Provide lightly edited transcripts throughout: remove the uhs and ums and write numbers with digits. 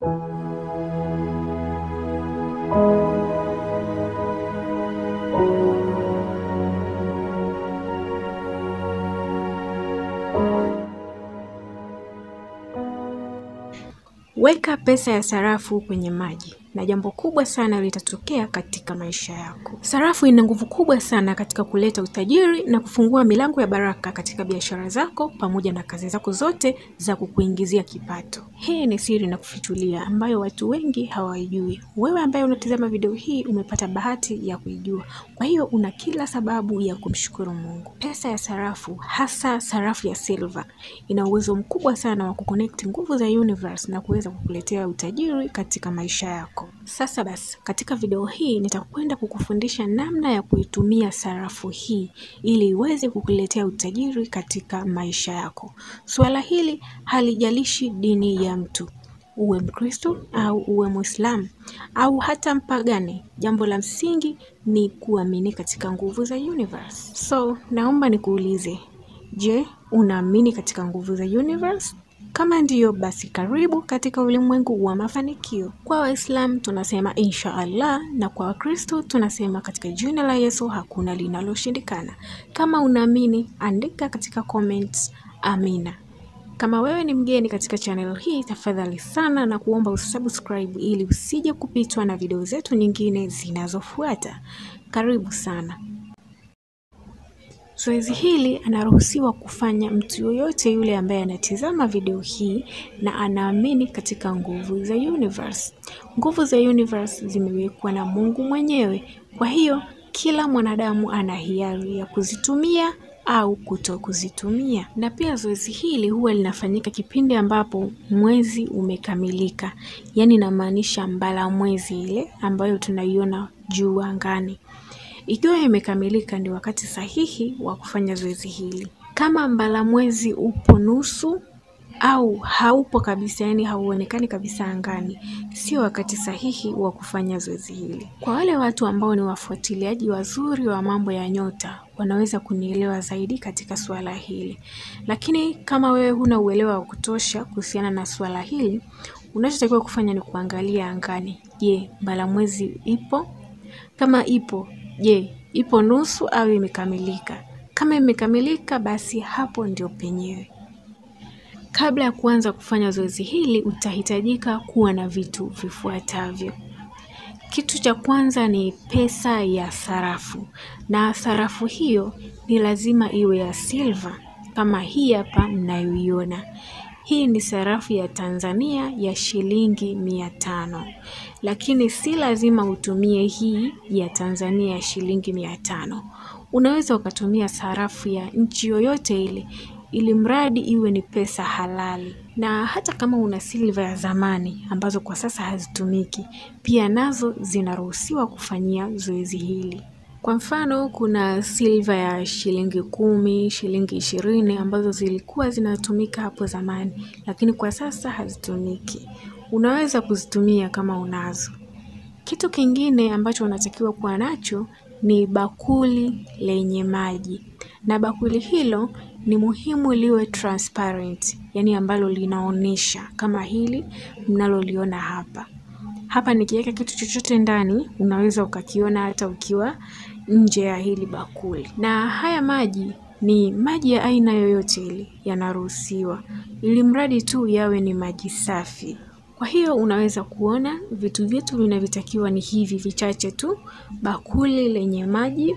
Weka pesa ya sarafu kwenye maji na jambo kubwa sana litatokea katika maisha yako. Sarafu ina nguvu kubwa sana katika kuleta utajiri na kufungua milango ya baraka katika biashara zako pamoja na kazi zako zote za kukuingizia kipato. Hii ni siri na kufichulia ambayo watu wengi hawaijui. Wewe ambaye unatazama video hii umepata bahati ya kuijua. Kwa hiyo una kila sababu ya kumshukuru Mungu. Pesa ya sarafu, hasa sarafu ya silver, ina uwezo mkubwa sana wa kuconnect nguvu za universe na kuweza kukuletea utajiri katika maisha yako. Sasa basi, katika video hii nitakwenda kukufundisha namna ya kuitumia sarafu hii ili iweze kukuletea utajiri katika maisha yako. Swala hili halijalishi dini ya mtu, uwe Mkristo au uwe Muislamu au hata mpagani. Jambo la msingi ni kuamini katika nguvu za universe. So, naomba nikuulize, je, unaamini katika nguvu za universe? Kama ndiyo, basi karibu katika ulimwengu wa mafanikio. Kwa Waislamu tunasema insha Allah, na kwa Wakristo tunasema katika jina la Yesu hakuna linaloshindikana. Kama unaamini, andika katika comments amina. Kama wewe ni mgeni katika channel hii, tafadhali sana na kuomba usubscribe ili usije kupitwa na video zetu nyingine zinazofuata. Karibu sana. Zoezi hili anaruhusiwa kufanya mtu yoyote yule ambaye anatizama video hii na anaamini katika nguvu za universe. Nguvu za universe zimewekwa na Mungu mwenyewe. Kwa hiyo kila mwanadamu ana hiari ya kuzitumia au kutokuzitumia. Na pia zoezi hili huwa linafanyika kipindi ambapo mwezi umekamilika. Yaani inamaanisha mbala mwezi ile ambayo tunaiona juu angani. Ikiwa imekamilika ndio wakati sahihi wa kufanya zoezi hili. Kama mbala mwezi upo nusu au haupo kabisa, yani hauonekani kabisa angani, sio wakati sahihi wa kufanya zoezi hili. Kwa wale watu ambao ni wafuatiliaji wazuri wa mambo ya nyota, wanaweza kunielewa zaidi katika swala hili. Lakini kama wewe huna uelewa wa kutosha kuhusiana na swala hili, unachotakiwa kufanya ni kuangalia angani. Je, mbala mwezi ipo? Kama ipo, je, ipo nusu au imekamilika? Kama imekamilika, basi hapo ndio penyewe. Kabla ya kuanza kufanya zoezi hili, utahitajika kuwa na vitu vifuatavyo. Kitu cha kwanza ni pesa ya sarafu. Na sarafu hiyo ni lazima iwe ya silver kama hii hapa mnayoiona. Hii ni sarafu ya Tanzania ya shilingi 500. Lakini si lazima utumie hii ya Tanzania ya shilingi 500. Unaweza ukatumia sarafu ya nchi yoyote ile, ili mradi iwe ni pesa halali. Na hata kama una silver ya zamani ambazo kwa sasa hazitumiki, pia nazo zinaruhusiwa kufanyia zoezi hili. Kwa mfano, kuna silver ya shilingi 10, shilingi 20 ambazo zilikuwa zinatumika hapo zamani, lakini kwa sasa hazitumiki. Unaweza kuzitumia kama unazo. Kitu kingine ambacho unatakiwa kuwa nacho ni bakuli lenye maji. Na bakuli hilo ni muhimu liwe transparent, yani ambalo linaonesha kama hili mnaloliona hapa. Hapa nikiweka kitu chochote ndani, unaweza ukakiona hata ukiwa nje ya hili bakuli. Na haya maji ni maji ya aina yoyote ile yanaruhusiwa, ili mradi tu yawe ni maji safi. Kwa hiyo unaweza kuona vitu vyetu vinavyotakiwa ni hivi vichache tu: bakuli lenye maji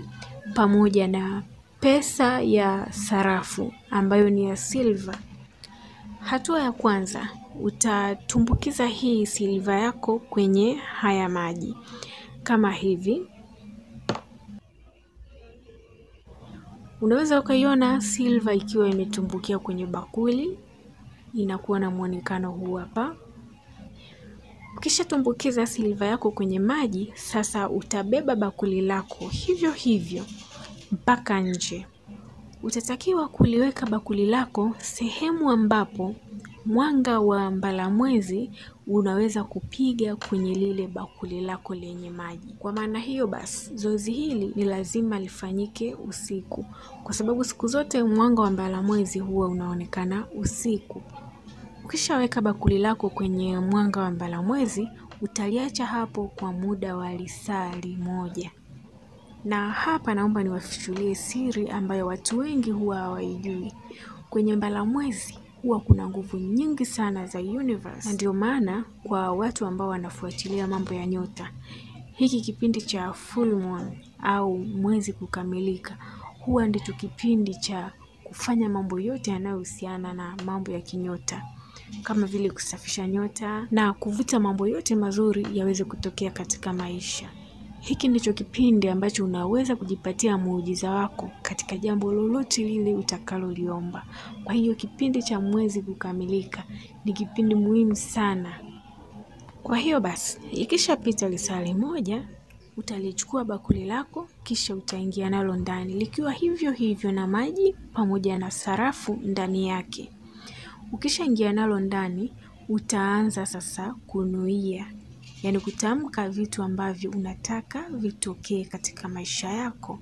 pamoja na pesa ya sarafu ambayo ni ya silver. Hatua ya kwanza, utatumbukiza hii silver yako kwenye haya maji kama hivi. Unaweza ukaiona silver ikiwa imetumbukia kwenye bakuli, inakuwa na muonekano huu hapa. Ukisha tumbukiza silver yako kwenye maji, sasa utabeba bakuli lako hivyo hivyo mpaka nje. Utatakiwa kuliweka bakuli lako sehemu ambapo mwanga wa mbala mwezi unaweza kupiga kwenye lile bakuli lako lenye maji. Kwa maana hiyo basi, zoezi hili ni lazima lifanyike usiku, kwa sababu siku zote mwanga wa mbala mwezi huwa unaonekana usiku. Ukishaweka bakuli lako kwenye mwanga wa mbalamwezi, utaliacha hapo kwa muda wa lisaa moja. Na hapa naomba niwafichulie siri ambayo watu wengi huwa hawaijui. Kwenye mbalamwezi huwa kuna nguvu nyingi sana za universe. Na ndio maana kwa watu ambao wanafuatilia mambo ya nyota, hiki kipindi cha full moon au mwezi kukamilika huwa ndicho kipindi cha kufanya mambo yote yanayohusiana na mambo ya kinyota, kama vile kusafisha nyota na kuvuta mambo yote mazuri yaweze kutokea katika maisha. Hiki ndicho kipindi ambacho unaweza kujipatia muujiza wako katika jambo lolote lile utakaloliomba. Kwa hiyo kipindi cha mwezi kukamilika ni kipindi muhimu sana. Kwa hiyo basi, ikishapita lisaa moja, utalichukua bakuli lako kisha utaingia nalo ndani likiwa hivyo hivyo na maji pamoja na sarafu ndani yake. Ukishaingia nalo ndani, utaanza sasa kunuia, yaani kutamka vitu ambavyo unataka vitokee katika maisha yako.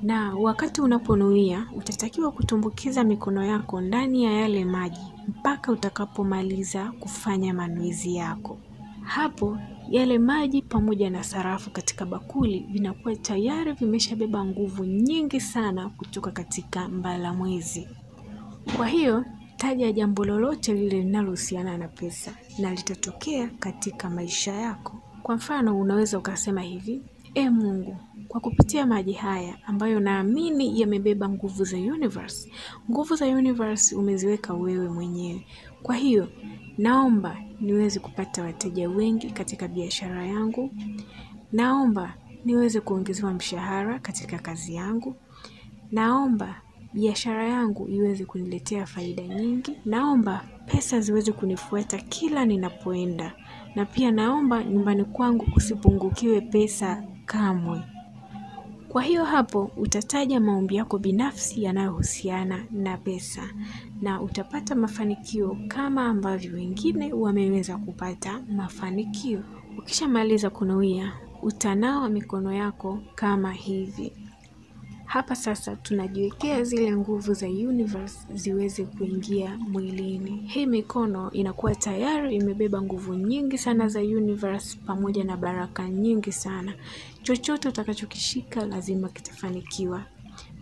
Na wakati unaponuia, utatakiwa kutumbukiza mikono yako ndani ya yale maji mpaka utakapomaliza kufanya manuizi yako. Hapo yale maji pamoja na sarafu katika bakuli vinakuwa tayari vimeshabeba nguvu nyingi sana kutoka katika mbalamwezi. Kwa hiyo taja jambo lolote lile linalohusiana na pesa na litatokea katika maisha yako. Kwa mfano unaweza ukasema hivi: Mungu, kwa kupitia maji haya ambayo naamini yamebeba nguvu za universe. Nguvu za universe umeziweka wewe mwenyewe. Kwa hiyo naomba niweze kupata wateja wengi katika biashara yangu. Naomba niweze kuongezewa mshahara katika kazi yangu. Naomba biashara yangu iweze kuniletea faida nyingi. Naomba pesa ziweze kunifuata kila ninapoenda. Na pia naomba nyumbani kwangu kusipungukiwe pesa kamwe. Kwa hiyo hapo utataja maombi yako binafsi yanayohusiana na pesa na utapata mafanikio kama ambavyo wengine wameweza kupata mafanikio. Ukishamaliza kunuia, utanawa mikono yako kama hivi. Hapa sasa tunajiwekea zile nguvu za universe ziweze kuingia mwilini. Hii mikono inakuwa tayari imebeba nguvu nyingi sana za universe pamoja na baraka nyingi sana. Chochote utakachokishika lazima kitafanikiwa.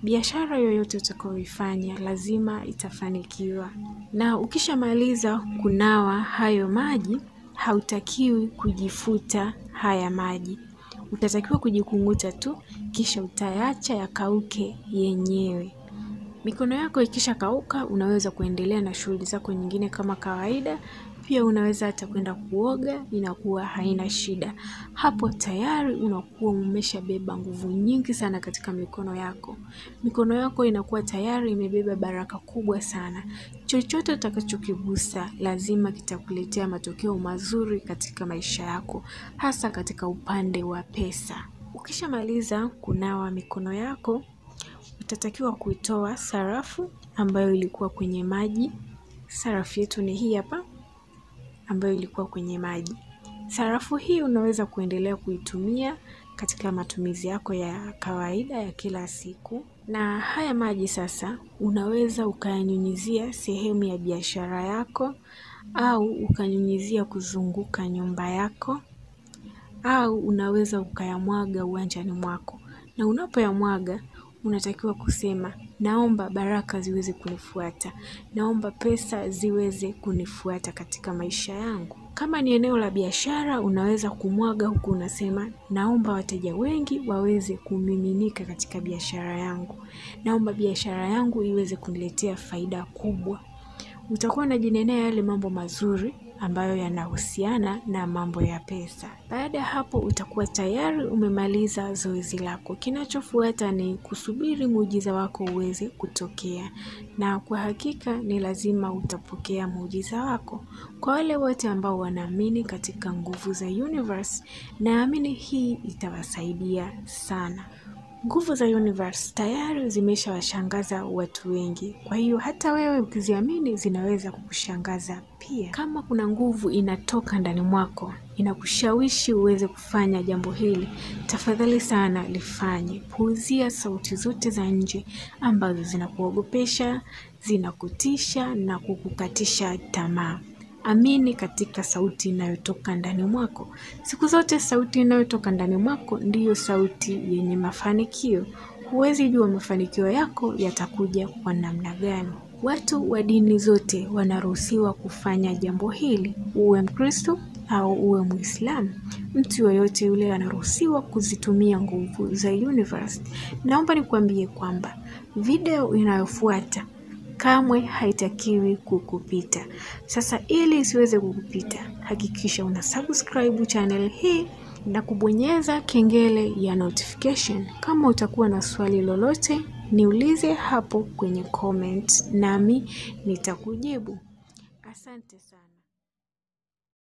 Biashara yoyote utakayoifanya lazima itafanikiwa. Na ukishamaliza kunawa hayo maji, hautakiwi kujifuta haya maji. Utatakiwa kujikunguta tu kisha utaacha yakauke yenyewe. Mikono yako ikisha kauka, unaweza kuendelea na shughuli zako nyingine kama kawaida. Pia unaweza hata kwenda kuoga, inakuwa haina shida. Hapo tayari unakuwa umeshabeba nguvu nyingi sana katika mikono yako. Mikono yako inakuwa tayari imebeba baraka kubwa sana. Chochote utakachokigusa lazima kitakuletea matokeo mazuri katika maisha yako, hasa katika upande wa pesa. Ukishamaliza kunawa mikono yako, utatakiwa kuitoa sarafu ambayo ilikuwa kwenye maji. Sarafu yetu ni hii hapa ambayo ilikuwa kwenye maji. Sarafu hii unaweza kuendelea kuitumia katika matumizi yako ya kawaida ya kila siku. Na haya maji sasa unaweza ukayanyunyizia sehemu ya biashara yako, au ukanyunyizia kuzunguka nyumba yako, au unaweza ukayamwaga uwanjani mwako. Na unapoyamwaga unatakiwa kusema, naomba baraka ziweze kunifuata. Naomba pesa ziweze kunifuata katika maisha yangu. Kama ni eneo la biashara, unaweza kumwaga huku unasema, naomba wateja wengi waweze kumiminika katika biashara yangu. Naomba biashara yangu iweze kuniletea faida kubwa. Utakuwa unajinenea yale mambo mazuri ambayo yanahusiana na mambo ya pesa. Baada ya hapo utakuwa tayari umemaliza zoezi lako. Kinachofuata ni kusubiri muujiza wako uweze kutokea. Na kwa hakika ni lazima utapokea muujiza wako. Kwa wale wote ambao wanaamini katika nguvu za universe, naamini hii itawasaidia sana. Nguvu za universe tayari zimeshawashangaza watu wengi. Kwa hiyo hata wewe ukiziamini zinaweza kukushangaza pia. Kama kuna nguvu inatoka ndani mwako, inakushawishi uweze kufanya jambo hili, tafadhali sana lifanye. Puuzia sauti zote za nje ambazo zinakuogopesha, zinakutisha na kukukatisha tamaa. Amini katika sauti inayotoka ndani mwako. Siku zote sauti inayotoka ndani mwako ndiyo sauti yenye mafanikio. Huwezi jua mafanikio yako yatakuja kwa namna gani. Watu wa dini zote wanaruhusiwa kufanya jambo hili. Uwe Mkristo au uwe Muislamu, mtu yoyote yule anaruhusiwa kuzitumia nguvu za universe. Naomba nikwambie kwamba video inayofuata kamwe haitakiwi kukupita. Sasa ili isiweze kukupita, hakikisha una subscribe channel hii na kubonyeza kengele ya notification. Kama utakuwa na swali lolote, niulize hapo kwenye comment nami nitakujibu. Asante sana.